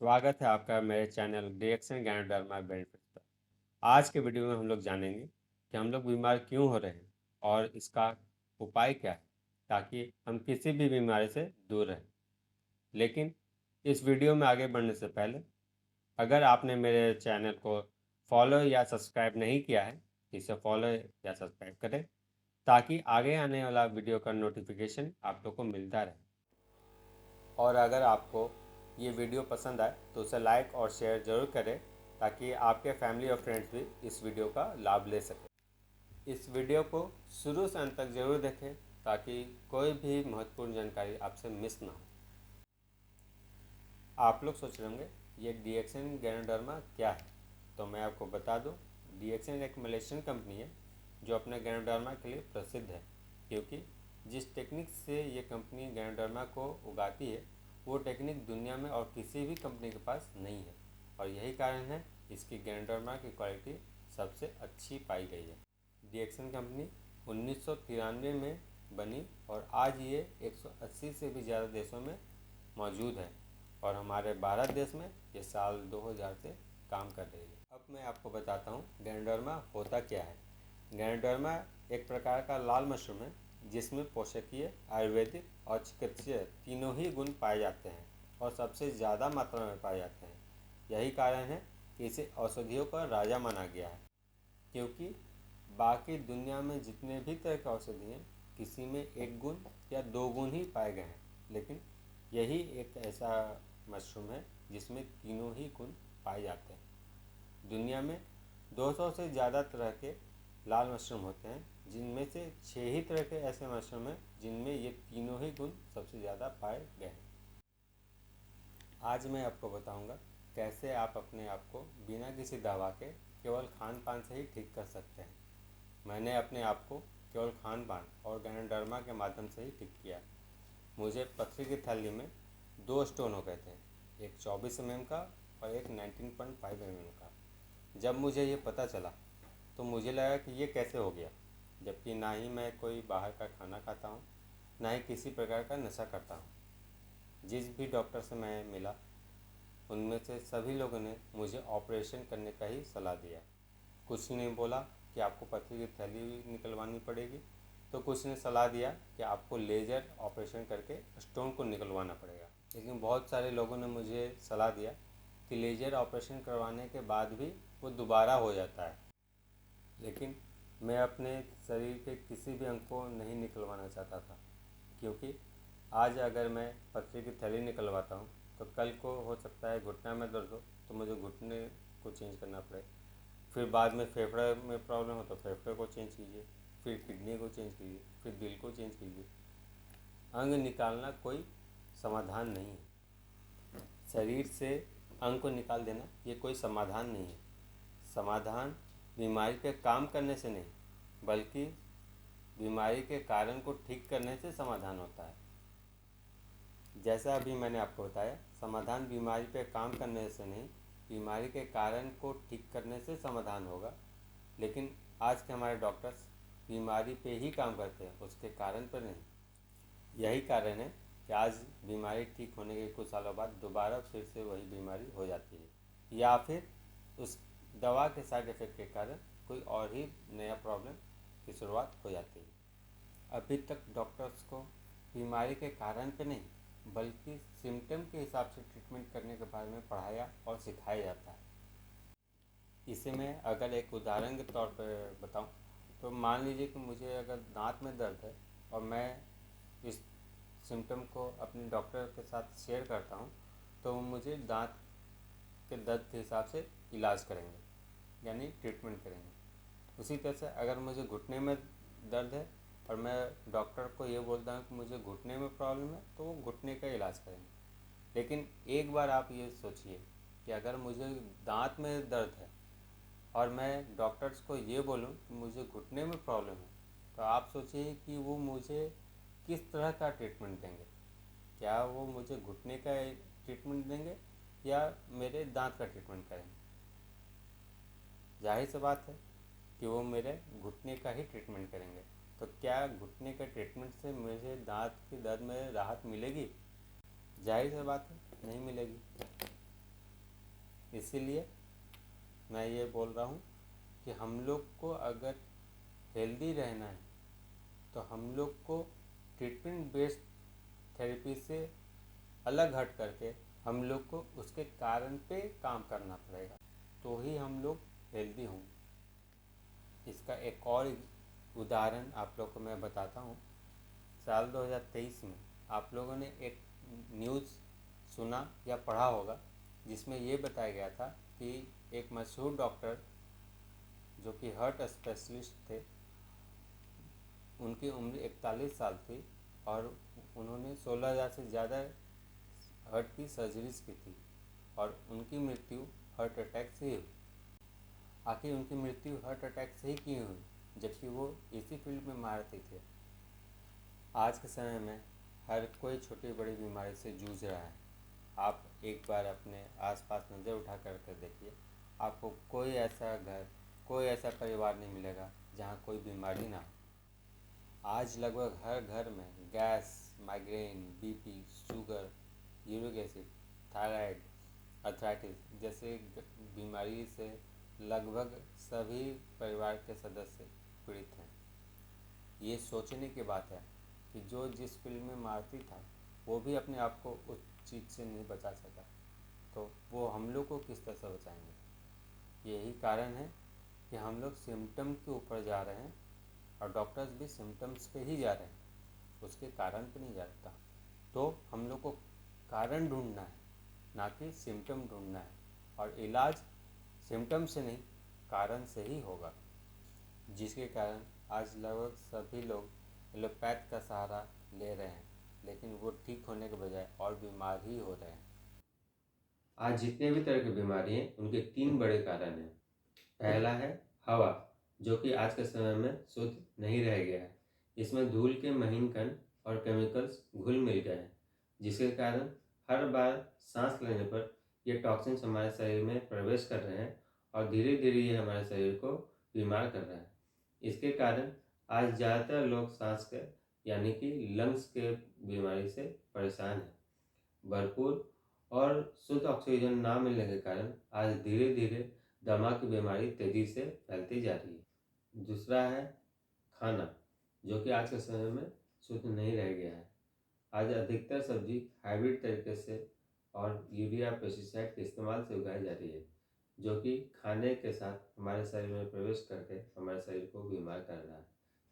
स्वागत है आपका मेरे चैनल रिएक्शन गैनोडर्मा बेनिफिट पर। आज के वीडियो में हम लोग जानेंगे कि हम लोग बीमार क्यों हो रहे हैं और इसका उपाय क्या है, ताकि हम किसी भी बीमारी से दूर रहें। लेकिन इस वीडियो में आगे बढ़ने से पहले अगर आपने मेरे चैनल को फॉलो या सब्सक्राइब नहीं किया है तो इसे फॉलो या सब्सक्राइब करें, ताकि आगे आने वाला वीडियो का नोटिफिकेशन आप लोग को मिलता रहे। और अगर आपको ये वीडियो पसंद आए तो उसे लाइक और शेयर ज़रूर करें, ताकि आपके फैमिली और फ्रेंड्स भी इस वीडियो का लाभ ले सकें। इस वीडियो को शुरू से अंत तक ज़रूर देखें, ताकि कोई भी महत्वपूर्ण जानकारी आपसे मिस ना हो। आप लोग सोच रहे होंगे ये डीएक्सन गैनोडर्मा क्या है, तो मैं आपको बता दूं, डीएक्सन एक मलेशियन कंपनी है जो अपने गैनोडर्मा के लिए प्रसिद्ध है, क्योंकि जिस टेक्निक से ये कंपनी गैनोडर्मा को उगाती है वो टेक्निक दुनिया में और किसी भी कंपनी के पास नहीं है, और यही कारण है इसकी गैनोडर्मा की क्वालिटी सबसे अच्छी पाई गई है। डीएक्सन कंपनी 1993 में बनी और आज ये 180 से भी ज़्यादा देशों में मौजूद है, और हमारे भारत देश में ये साल 2000 से काम कर रही है। अब मैं आपको बताता हूँ गैनोडर्मा होता क्या है। गैनोडर्मा एक प्रकार का लाल मशरूम है जिसमें पोषकीय, आयुर्वेदिक और चिकित्सीय तीनों ही गुण पाए जाते हैं और सबसे ज़्यादा मात्रा में पाए जाते हैं। यही कारण है कि इसे औषधियों का राजा माना गया है, क्योंकि बाकी दुनिया में जितने भी तरह के औषधि हैं किसी में एक गुण या दो गुण ही पाए गए हैं, लेकिन यही एक ऐसा मशरूम है जिसमें तीनों ही गुण पाए जाते हैं। दुनिया में 200 से ज़्यादा तरह के लाल मशरूम होते हैं, जिनमें से 6 ही तरह के ऐसे मशरूम हैं जिनमें ये तीनों ही गुण सबसे ज़्यादा पाए गए हैं। आज मैं आपको बताऊंगा कैसे आप अपने आप को बिना किसी दवा के केवल खान पान से ही ठीक कर सकते हैं। मैंने अपने आप को केवल खान पान और गैनोडर्मा के माध्यम से ही ठीक किया। मुझे पथरी की थैली में 2 स्टोन हो गए थे, एक 24 mm का और एक 19.5 mm का। जब मुझे ये पता चला तो मुझे लगा कि ये कैसे हो गया, जबकि ना ही मैं कोई बाहर का खाना खाता हूँ, ना ही किसी प्रकार का नशा करता हूँ। जिस भी डॉक्टर से मैं मिला उनमें से सभी लोगों ने मुझे ऑपरेशन करने का ही सलाह दिया। कुछ ने बोला कि आपको पथरी की थैली निकलवानी पड़ेगी, तो कुछ ने सलाह दिया कि आपको लेज़र ऑपरेशन करके स्टोन को निकलवाना पड़ेगा। लेकिन बहुत सारे लोगों ने मुझे सलाह दिया कि लेज़र ऑपरेशन करवाने के बाद भी वो दोबारा हो जाता है। लेकिन मैं अपने शरीर के किसी भी अंग को नहीं निकलवाना चाहता था, क्योंकि आज अगर मैं पथरी की थैली निकलवाता हूँ तो कल को हो सकता है घुटना में दर्द हो तो मुझे घुटने को चेंज करना पड़े, फिर बाद में फेफड़े में प्रॉब्लम हो तो फेफड़े को चेंज कीजिए, फिर किडनी को चेंज कीजिए, फिर दिल को चेंज कीजिए। अंग निकालना कोई समाधान नहीं है। शरीर से अंग को निकाल देना ये कोई समाधान नहीं है। समाधान बीमारी के काम करने से नहीं, बल्कि बीमारी के कारण को ठीक करने से समाधान होता है। जैसा अभी मैंने आपको बताया, समाधान बीमारी पे काम करने से नहीं, बीमारी के कारण को ठीक करने से समाधान होगा। लेकिन आज के हमारे डॉक्टर्स बीमारी पे ही काम करते हैं, उसके कारण पर नहीं। यही कारण है कि आज बीमारी ठीक होने के कुछ सालों बाद दोबारा फिर से वही बीमारी हो जाती है, या फिर उस दवा के साइड इफ़ेक्ट के कारण कोई और ही नया प्रॉब्लम की शुरुआत हो जाती है। अभी तक डॉक्टर्स को बीमारी के कारण पे नहीं, बल्कि सिम्टम के हिसाब से ट्रीटमेंट करने के बारे में पढ़ाया और सिखाया जाता है। इसे मैं अगर एक उदाहरण के तौर पर बताऊं, तो मान लीजिए कि मुझे अगर दांत में दर्द है और मैं इस सिम्टम को अपने डॉक्टर के साथ शेयर करता हूं, तो वो मुझे दांत के दर्द के हिसाब से इलाज करेंगे, यानी ट्रीटमेंट करेंगे। उसी तरह से अगर मुझे घुटने में दर्द है और मैं डॉक्टर को ये बोलता हूँ कि मुझे घुटने में प्रॉब्लम है, तो वो घुटने का इलाज करेंगे। लेकिन एक बार आप ये सोचिए कि अगर मुझे दांत में दर्द है और मैं डॉक्टर्स को ये बोलूँ कि मुझे घुटने में प्रॉब्लम है, तो आप सोचिए कि वो मुझे किस तरह का ट्रीटमेंट देंगे। क्या वो मुझे घुटने का ट्रीटमेंट देंगे या मेरे दांत का ट्रीटमेंट करेंगे? जाहिर सी बात है कि वो मेरे घुटने का ही ट्रीटमेंट करेंगे। तो क्या घुटने के ट्रीटमेंट से मुझे दांत के दर्द में राहत मिलेगी? जाहिर सी बात है, नहीं मिलेगी। इसीलिए मैं ये बोल रहा हूँ कि हम लोग को अगर हेल्दी रहना है तो हम लोग को ट्रीटमेंट बेस्ड थेरेपी से अलग हट करके हम लोग को उसके कारण पे काम करना पड़ेगा, तो ही हम लोग हेल्दी होंगे। इसका एक और उदाहरण आप लोग को मैं बताता हूँ। साल 2023 में आप लोगों ने एक न्यूज़ सुना या पढ़ा होगा जिसमें ये बताया गया था कि एक मशहूर डॉक्टर जो कि हार्ट स्पेशलिस्ट थे, उनकी उम्र 41 साल थी और उन्होंने 16,000 से ज़्यादा हार्ट की सर्जरीज की थी और उनकी मृत्यु हार्ट अटैक से ही हुई। आखिर उनकी मृत्यु हार्ट अटैक से ही क्यों हुई जबकि वो इसी फील्ड में महारथी थे। आज के समय में हर कोई छोटी बड़ी बीमारी से जूझ रहा है। आप एक बार अपने आसपास नज़र उठा करके देखिए, आपको कोई ऐसा घर, कोई ऐसा परिवार नहीं मिलेगा जहाँ कोई बीमारी ना हो। आज लगभग हर घर में gas, migraine, BP, sugar, uric acid, thyroid, arthritis जैसे बीमारी से लगभग सभी परिवार के सदस्य पीड़ित हैं। ये सोचने की बात है कि जो जिस फील्ड में मारती था वो भी अपने आप को उस चीज़ से नहीं बचा सका, तो वो हम लोग को किस तरह से बचाएंगे। यही कारण है कि हम लोग सिम्टम के ऊपर जा रहे हैं और डॉक्टर्स भी सिम्टम्स पे ही जा रहे हैं, उसके कारण पे नहीं जाता। तो हम लोग को कारण ढूंढना है, ना कि सिम्टम ढूंढना है, और इलाज सिम्टम से नहीं कारण से ही होगा, जिसके कारण आज लगभग सभी लोग एलोपैथ का सहारा ले रहे हैं, लेकिन वो ठीक होने के बजाय और बीमार ही हो रहे हैं। आज जितने भी तरह की बीमारी हैं उनके 3 बड़े कारण हैं। पहला है हवा, जो कि आज के समय में शुद्ध नहीं रह गया है। इसमें धूल के महीन कण और केमिकल्स घुल मिल गए हैं, जिसके कारण हर बार सांस लेने पर ये टॉक्सिन्स हमारे शरीर में प्रवेश कर रहे हैं और धीरे धीरे ये हमारे शरीर को बीमार कर रहा है। इसके कारण आज ज़्यादातर लोग सांस के यानी कि लंग्स के बीमारी से परेशान हैं। भरपूर और शुद्ध ऑक्सीजन ना मिलने के कारण आज धीरे धीरे दमा की बीमारी तेज़ी से फैलती जा रही है। दूसरा है खाना, जो कि आज के समय में शुद्ध नहीं रह गया है। आज अधिकतर सब्जी हाइब्रिड तरीके से और यूरिया पेस्टिसाइड के इस्तेमाल से उगाई जा रही है, जो कि खाने के साथ हमारे शरीर में प्रवेश करके हमारे शरीर को बीमार कर रहा है।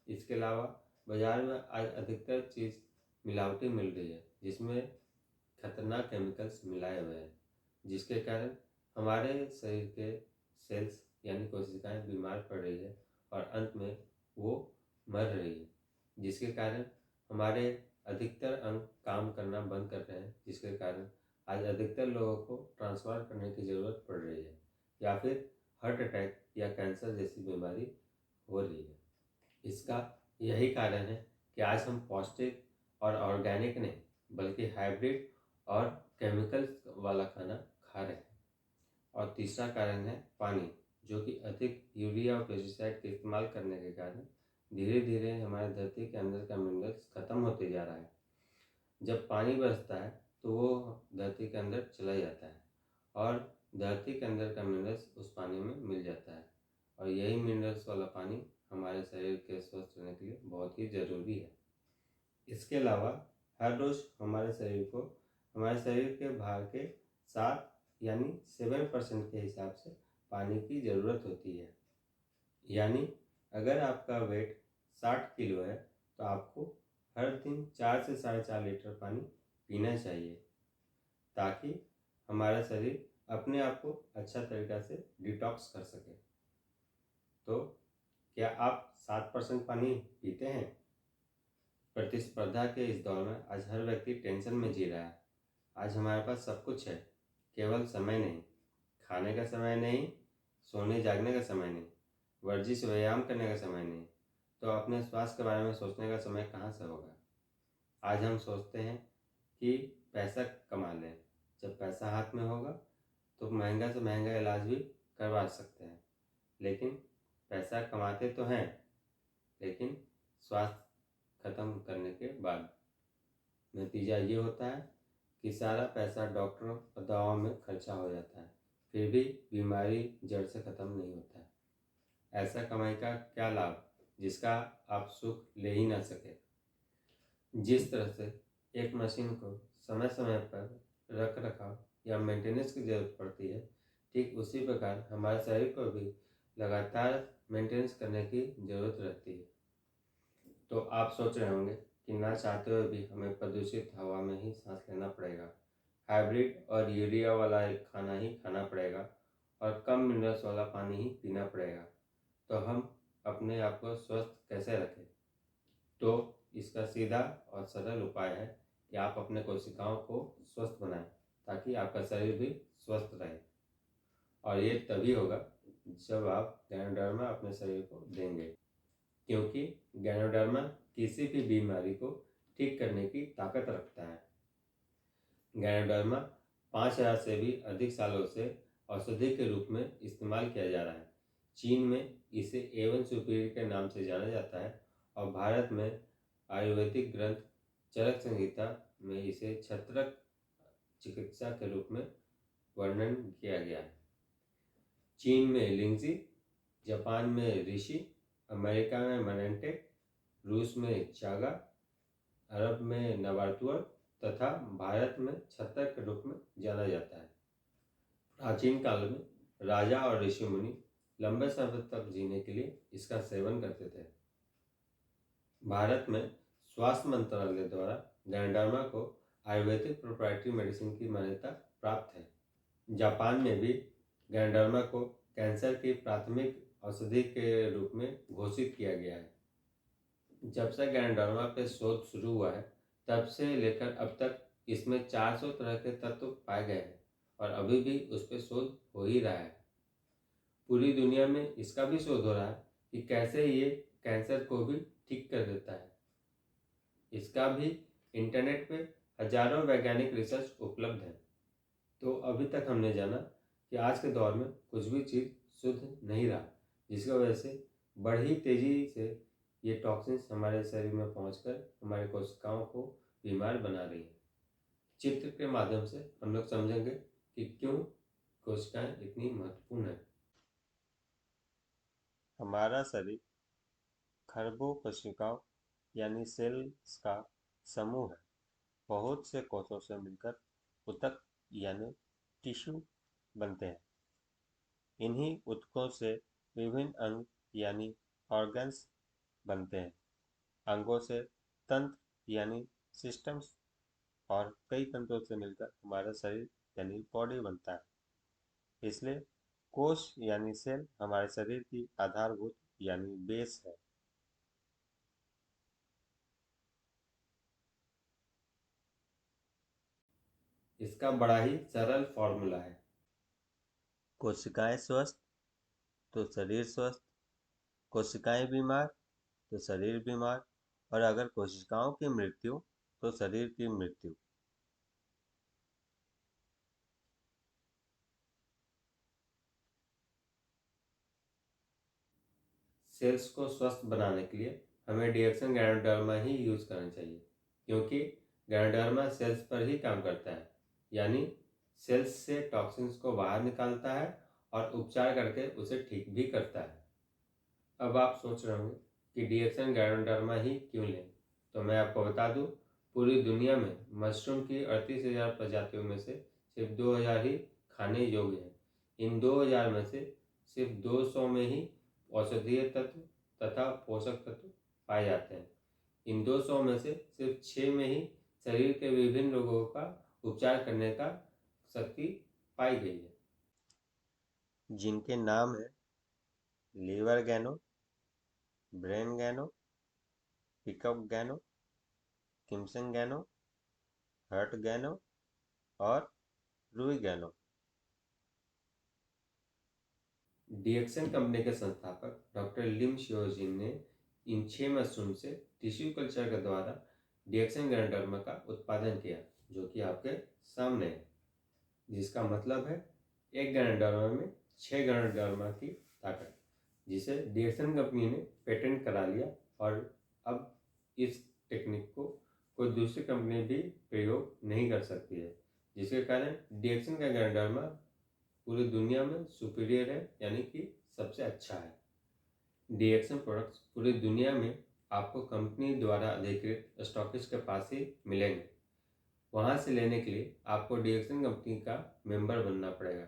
इसके अलावा बाज़ार में आज अधिकतर चीज़ मिलावटी मिल रही है, जिसमें खतरनाक केमिकल्स मिलाए हुए हैं, जिसके कारण हमारे शरीर के सेल्स यानी कोशिकाएं बीमार पड़ रही है और अंत में वो मर रही है, जिसके कारण हमारे अधिकतर अंग काम करना बंद कर रहे हैं, जिसके कारण आज अधिकतर लोगों को ट्रांसफर करने की ज़रूरत पड़ रही है या फिर हार्ट अटैक या कैंसर जैसी बीमारी हो रही है। इसका यही कारण है कि आज हम पौष्टिक और ऑर्गेनिक नहीं बल्कि हाइब्रिड और केमिकल्स वाला खाना खा रहे हैं। और तीसरा कारण है पानी, जो कि अधिक यूरिया और पेस्टिसाइड के इस्तेमाल करने के कारण धीरे धीरे हमारे धरती के अंदर का मिनरल्स खत्म होते जा रहा है। जब पानी बरसता है तो वो धरती के अंदर चला जाता है और धरती के अंदर का मिनरल्स उस पानी में मिल जाता है, और यही मिनरल्स वाला पानी हमारे शरीर के स्वस्थ रहने के लिए बहुत ही ज़रूरी है। इसके अलावा हर रोज़ हमारे शरीर के भार के 7 यानी 7% के हिसाब से पानी की ज़रूरत होती है। यानी अगर आपका वेट 60 किलो है तो आपको हर दिन 4 से 4.5 लीटर पानी पीना चाहिए, ताकि हमारा शरीर अपने आप को अच्छा तरीक़ा से डिटॉक्स कर सके। तो क्या आप 7% पानी पीते हैं? प्रतिस्पर्धा के इस दौर में आज हर व्यक्ति टेंशन में जी रहा है। आज हमारे पास सब कुछ है, केवल समय नहीं। खाने का समय नहीं, सोने जागने का समय नहीं, वर्जिश व्यायाम करने का समय नहीं, तो अपने स्वास्थ्य के बारे में सोचने का समय कहाँ से होगा। आज हम सोचते हैं कि पैसा कमा लें, जब पैसा हाथ में होगा तो महंगा से महंगा इलाज भी करवा सकते हैं, लेकिन पैसा कमाते तो हैं, लेकिन स्वास्थ्य ख़त्म करने के बाद नतीजा ये होता है कि सारा पैसा डॉक्टरों और दवाओं में खर्चा हो जाता है। फिर भी बीमारी जड़ से खत्म नहीं होता है। ऐसा कमाई का क्या लाभ जिसका आप सुख ले ही ना सके। जिस तरह से एक मशीन को समय समय पर रख रखाव या मेंटेनेंस की जरूरत पड़ती है, ठीक उसी प्रकार हमारे शरीर को भी लगातार मेंटेनेंस करने की जरूरत रहती है। तो आप सोच रहे होंगे कि ना चाहते हुए भी हमें प्रदूषित हवा में ही सांस लेना पड़ेगा, हाइब्रिड और यूरिया वाला एक खाना ही खाना पड़ेगा और कम मिनरल्स वाला पानी ही पीना पड़ेगा, तो हम अपने आप को स्वस्थ कैसे रखें। तो इसका सीधा और सरल उपाय है कि आप अपने कोशिकाओं को स्वस्थ बनाएं ताकि आपका शरीर भी स्वस्थ रहे। और ये तभी होगा जब आप गैनोडर्मा अपने शरीर को देंगे, क्योंकि गैनोडर्मा किसी भी बीमारी को ठीक करने की ताकत रखता है। गैनोडर्मा 5000 से भी अधिक सालों से औषधि के रूप में इस्तेमाल किया जा रहा है। चीन में इसे A1 सुपीरियर के नाम से जाना जाता है और भारत में आयुर्वेदिक ग्रंथ चरक संहिता में इसे छत्रक चिकित्सा के रूप में वर्णन किया गया है। चीन में लिंगजी, जापान में ऋषि, अमेरिका में मनेंटे, रूस में चागा, अरब में नवारतुअर तथा भारत में छत्तर के रूप में जाना जाता है। प्राचीन काल में राजा और ऋषि मुनि लंबे समय तक जीने के लिए इसका सेवन करते थे। भारत में स्वास्थ्य मंत्रालय द्वारा गैनोडर्मा को आयुर्वेदिक प्रोप्राइटरी मेडिसिन की मान्यता प्राप्त है। जापान में भी गैनोडर्मा को कैंसर की प्राथमिक औषधि के रूप में घोषित किया गया है। जब से गैनोडर्मा पे शोध शुरू हुआ है, तब से लेकर अब तक इसमें 400 तरह के तत्व पाए गए हैं और अभी भी उस पर शोध हो ही रहा है। पूरी दुनिया में इसका भी शोध हो रहा है कि कैसे ये कैंसर को भी ठीक कर देता है। इसका भी इंटरनेट पे हजारों वैज्ञानिक रिसर्च उपलब्ध है। तो अभी तक हमने जाना कि आज के दौर में कुछ भी चीज़ शुद्ध नहीं रहा, जिसकी वजह से बड़ी तेजी से ये टॉक्सिन्स हमारे शरीर में पहुंचकर हमारे कोशिकाओं को बीमार बना रही है। चित्र के माध्यम से हम लोग समझेंगे कि क्यों कोशिकाएं इतनी महत्वपूर्ण है। हमारा शरीर खरबों कोशिकाओं यानी सेल्स का समूह है। बहुत से कोषों से मिलकर ऊतक यानी टिश्यू बनते हैं। इन्हीं ऊतकों से विभिन्न अंग यानी ऑर्गन्स बनते हैं। अंगों से तंत्र यानी सिस्टम्स और कई तंत्रों से मिलकर हमारा शरीर यानी बॉडी बनता है। इसलिए कोश यानी सेल हमारे शरीर की आधारभूत यानी बेस है। इसका बड़ा ही सरल फॉर्मूला है। कोशिकाएं स्वस्थ तो शरीर स्वस्थ, कोशिकाएं बीमार तो शरीर बीमार, और अगर कोशिकाओं की मृत्यु तो शरीर की मृत्यु। सेल्स को स्वस्थ बनाने के लिए हमें डीएक्सन गैनोडर्मा ही यूज करना चाहिए, क्योंकि गैनोडर्मा सेल्स पर ही काम करता है, यानी सेल्स से टॉक्सिन्स को बाहर निकालता है और उपचार करके उसे ठीक भी करता है। अब आप सोच रहे होंगे कि डीएक्सन गैनोडर्मा ही क्यों लें, तो मैं आपको बता दूं, पूरी दुनिया में मशरूम की 38,000 प्रजातियों में से सिर्फ 2,000 ही खाने योग्य हैं। इन 2,000 में से सिर्फ 200 में ही औषधीय तत्व तथा पोषक तत्व पाए जाते हैं। इन 200 में से सिर्फ 6 में ही शरीर के विभिन्न रोगों का उपचार करने का शक्ति पाई गई है, जिनके नाम है लीवर गैनो, ब्रेन गैनो, पिकअप गैनो, किम्सन गैनो, हर्ट गैनो और रूई गैनो। डीएक्सन कंपनी के संस्थापक डॉक्टर लिम शियोजिन ने इन 6 मशरूम से टिश्यू कल्चर के द्वारा डीएक्सन गैनोडर्मा का उत्पादन किया, जो कि आपके सामने है। जिसका मतलब है एक गैनोडर्मा में 6 गैनोडर्मा की ताकत, जिसे डीएक्सन कंपनी ने पेटेंट करा लिया और अब इस टेक्निक को कोई दूसरी कंपनी भी प्रयोग नहीं कर सकती है, जिसके कारण डीएक्सन का गैनोडर्मा पूरी दुनिया में सुपीरियर है, यानी कि सबसे अच्छा है। डीएक्सन प्रोडक्ट्स पूरी दुनिया में आपको कंपनी द्वारा अधिकृत स्टॉकिस्ट के पास ही मिलेंगे। वहाँ से लेने के लिए आपको डीएक्सन कंपनी का मेंबर बनना पड़ेगा।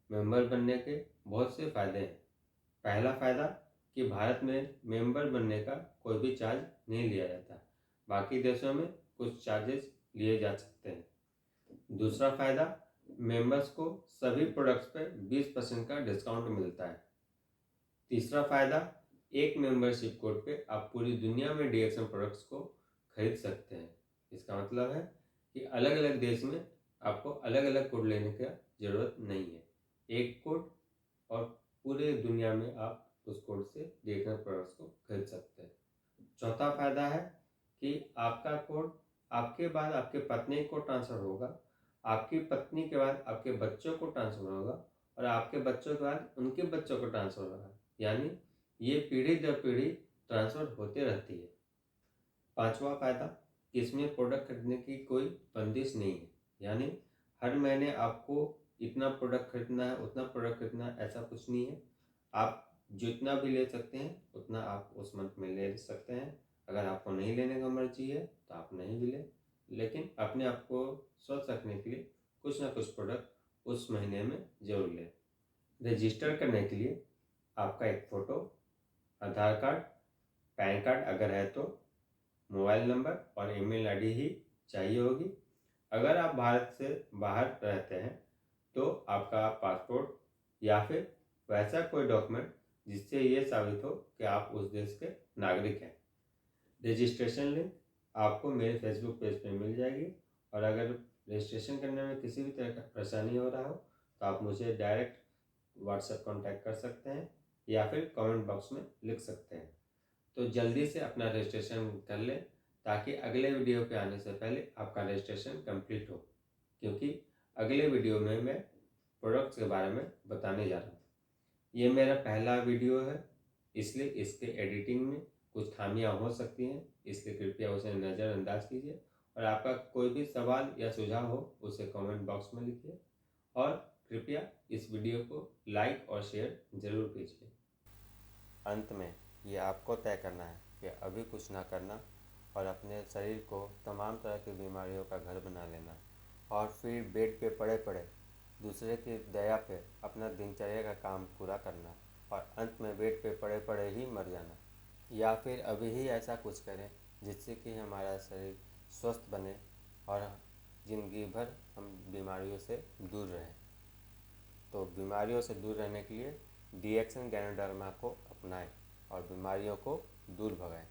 मेंबर बनने के बहुत से फ़ायदे हैं। पहला फ़ायदा कि भारत में मेंबर बनने का कोई भी चार्ज नहीं लिया जाता। बाकी देशों में कुछ चार्जेस लिए जा सकते हैं। दूसरा फ़ायदा, मेंबर्स को सभी प्रोडक्ट्स पर 20% का डिस्काउंट मिलता है। तीसरा फ़ायदा, एक मेंबरशिप कोड पे आप पूरी दुनिया में डीएक्सन प्रोडक्ट्स को खरीद सकते हैं। इसका मतलब है कि अलग अलग देश में आपको अलग अलग कोड लेने का ज़रूरत नहीं है। एक कोड और पूरे दुनिया में आप उस कोड से डीएक्सन प्रोडक्ट्स को खरीद सकते हैं। चौथा फ़ायदा है कि आपका कोड आपके बाद आपके पत्नी को ट्रांसफ़र होगा, आपकी पत्नी के बाद आपके बच्चों को ट्रांसफ़र होगा और आपके बच्चों के बाद उनके बच्चों को ट्रांसफ़र होगा, यानी ये पीढ़ी दर पीढ़ी ट्रांसफ़र होते रहती है। पांचवा फ़ायदा, इसमें प्रोडक्ट खरीदने की कोई बंदिश नहीं है, यानी हर महीने आपको इतना प्रोडक्ट खरीदना है, उतना प्रोडक्ट खरीदना है, ऐसा कुछ नहीं है। आप जितना भी ले सकते हैं उतना आप उस मंथ में ले सकते हैं। अगर आपको नहीं लेने का मर्जी है तो आप नहीं भी लें, लेकिन अपने आप को स्वस्थ रखने के लिए कुछ ना कुछ प्रोडक्ट उस महीने में ज़रूर लें। रजिस्टर करने के लिए आपका एक फ़ोटो, आधार कार्ड, पैन कार्ड अगर है तो, मोबाइल नंबर और ईमेल आईडी ही चाहिए होगी। अगर आप भारत से बाहर रहते हैं तो आपका पासपोर्ट या फिर वैसा कोई डॉक्यूमेंट जिससे ये साबित हो कि आप उस देश के नागरिक हैं। रजिस्ट्रेशन लिंक आपको मेरे फेसबुक पेज पे मिल जाएगी, और अगर रजिस्ट्रेशन करने में किसी भी तरह का परेशानी हो रहा हो तो आप मुझे डायरेक्ट व्हाट्सएप कांटेक्ट कर सकते हैं या फिर कमेंट बॉक्स में लिख सकते हैं। तो जल्दी से अपना रजिस्ट्रेशन कर लें ताकि अगले वीडियो पे आने से पहले आपका रजिस्ट्रेशन कंप्लीट हो, क्योंकि अगले वीडियो में मैं प्रोडक्ट्स के बारे में बताने जा रहा हूँ। ये मेरा पहला वीडियो है, इसलिए इसके एडिटिंग में कुछ खामियां हो सकती हैं, इसलिए कृपया उसे नज़रअंदाज कीजिए। और आपका कोई भी सवाल या सुझाव हो उसे कमेंट बॉक्स में लिखिए, और कृपया इस वीडियो को लाइक और शेयर ज़रूर कीजिए। अंत में ये आपको तय करना है कि अभी कुछ ना करना और अपने शरीर को तमाम तरह की बीमारियों का घर बना लेना, और फिर बेड पे पड़े पड़े दूसरे की दया पे अपना दिनचर्या का काम पूरा करना, और अंत में बेड पे पड़े पड़े ही मर जाना। या फिर अभी ही ऐसा कुछ करें जिससे कि हमारा शरीर स्वस्थ बने और ज़िंदगी भर हम बीमारियों से दूर रहें। तो बीमारियों से दूर रहने के लिए डीएक्सन गैनोडर्मा को अपनाएं और बीमारियों को दूर भगाएं।